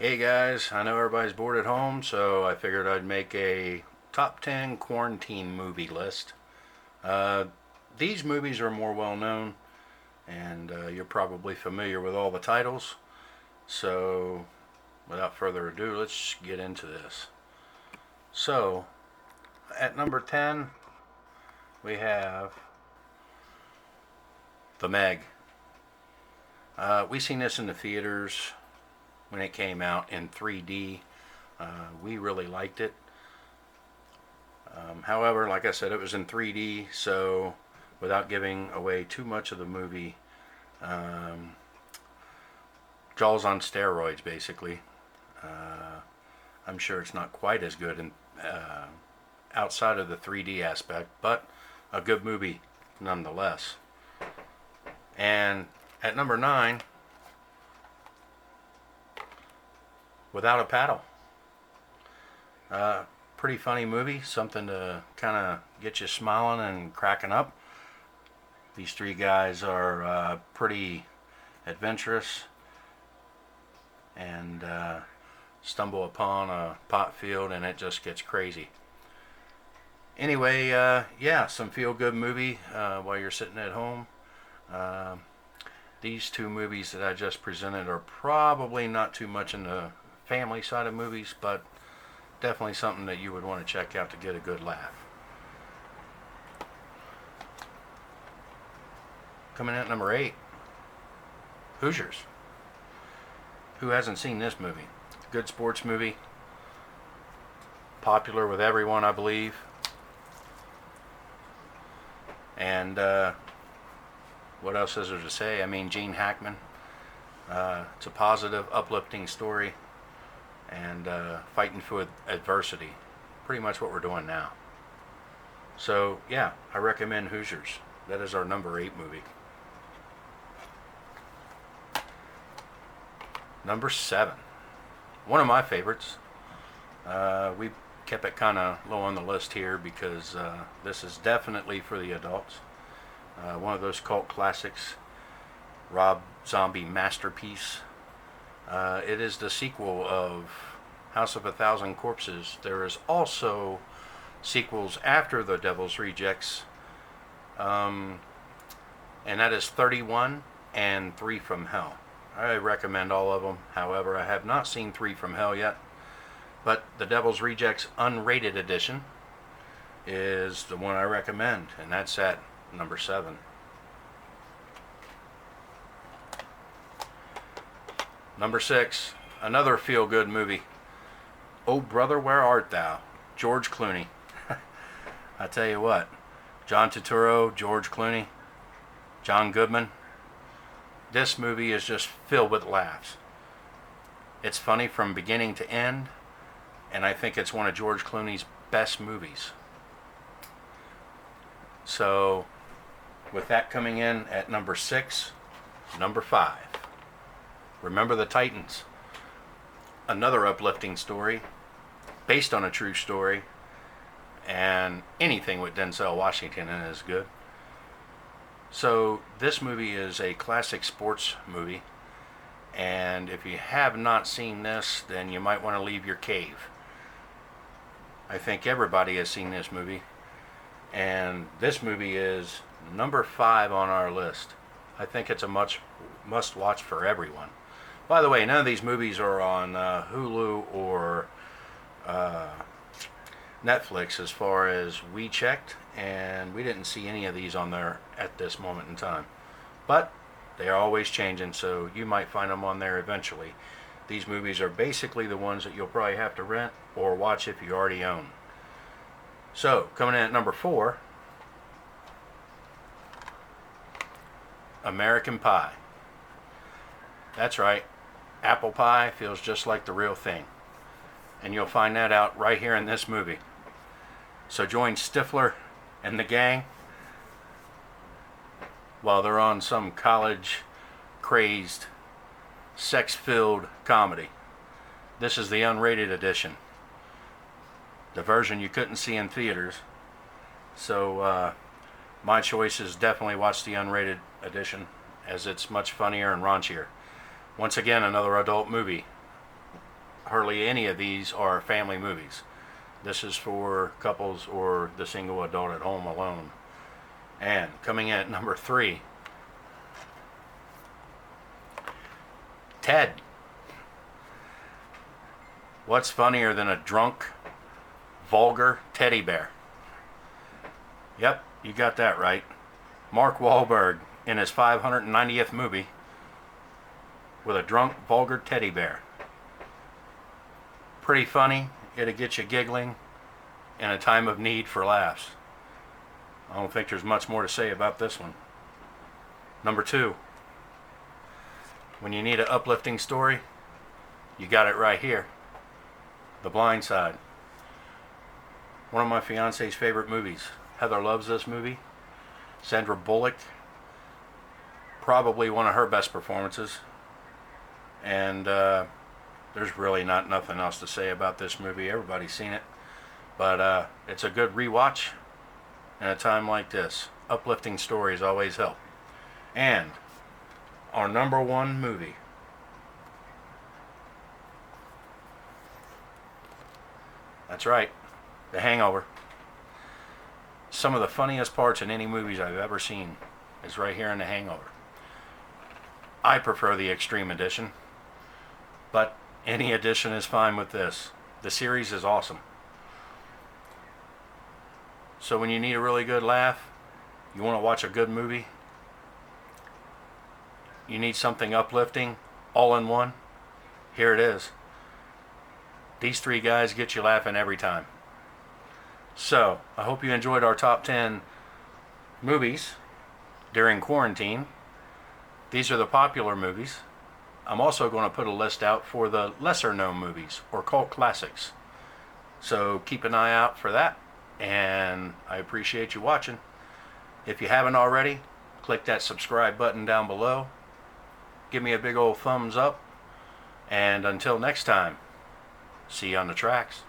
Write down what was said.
Hey guys, I know everybody's bored at home, so I figured I'd make a top 10 quarantine movie list. Uh, these movies are more well known, and you're probably familiar with all the titles. So, without further ado, let's get into this. So, at number 10, we have The Meg. We seen this in the theaters when it came out in 3D. We really liked it. However, like I said, it was in 3D, so without giving away too much of the movie, um, Jaws on steroids, basically. I'm sure it's not quite as good outside of the 3D aspect, but a good movie nonetheless. And at number 9, Without a Paddle. Pretty funny movie, something to kind of get you smiling and cracking up. These three guys are pretty adventurous and stumble upon a pot field and it just gets crazy. Anyway, yeah, some feel-good movie while you're sitting at home. Uh, these two movies that I just presented are probably not too much in the family side of movies, but definitely something that you would want to check out to get a good laugh. Coming in at number 8, Hoosiers. Who hasn't seen this movie? Good sports movie, popular with everyone, I believe. And what else is there to say? I mean, Gene Hackman. It's a positive, uplifting story, and fighting for adversity. Pretty much what we're doing now. So, yeah, I recommend Hoosiers. That is our number 8 movie. Number 7. One of my favorites. We kept it kind of low on the list here because this is definitely for the adults. One of those cult classics. Rob Zombie masterpiece. It is the sequel of House of a Thousand Corpses. There is also sequels after The Devil's Rejects, and that is 31 and 3 from Hell. I recommend all of them. However, I have not seen 3 from Hell yet, but The Devil's Rejects unrated edition is the one I recommend, and that's at number 7. Number 6, another feel-good movie. Oh Brother, Where Art Thou? George Clooney. I tell you what, John Turturro, George Clooney, John Goodman. This movie is just filled with laughs. It's funny from beginning to end, and I think it's one of George Clooney's best movies. So, with that coming in at number 6, number 5. Remember the Titans. Another uplifting story, based on a true story, and anything with Denzel Washington in it is good. So this movie is a classic sports movie, and if you have not seen this, then you might want to leave your cave. I think everybody has seen this movie, and this movie is number 5 on our list. I think it's a must watch for everyone. By the way, none of these movies are on Hulu or Netflix as far as we checked, and we didn't see any of these on there at this moment in time. But they are always changing, so you might find them on there eventually. These movies are basically the ones that you'll probably have to rent or watch if you already own. So, coming in at number 4, American Pie. That's right. Apple pie feels just like the real thing. And you'll find that out right here in this movie. So join Stifler and the gang while they're on some college crazed, sex-filled comedy. This is the unrated edition. The version you couldn't see in theaters. So my choice is definitely watch the unrated edition, as it's much funnier and raunchier. Once again, another adult movie. hardly any of these are family movies. This is for couples or the single adult at home alone. And coming in at number 3, Ted. What's funnier than a drunk, vulgar teddy bear? Yep, you got that right. Mark Wahlberg in his 590th movie with a drunk, vulgar teddy bear. Pretty funny. It'll get you giggling in a time of need for laughs. I don't think there's much more to say about this one. Number 2. When you need an uplifting story, you got it right here. The Blind Side. One of my fiance's favorite movies. Heather loves this movie. Sandra Bullock, probably one of her best performances. And there's really nothing else to say about this movie. Everybody's seen it. But it's a good rewatch in a time like this. Uplifting stories always help. And our number 1 movie. That's right, The Hangover. Some of the funniest parts in any movies I've ever seen is right here in The Hangover. I prefer the Extreme Edition, but any edition is fine with this. The series is awesome. So when you need a really good laugh, you want to watch a good movie, you need something uplifting, all in one, here it is. These 3 guys get you laughing every time. So, I hope you enjoyed our top 10 movies during quarantine. These are the popular movies. I'm also going to put a list out for the lesser known movies or cult classics. So keep an eye out for that, and I appreciate you watching. If you haven't already, click that subscribe button down below. Give me a big old thumbs up, and until next time, see you on the tracks.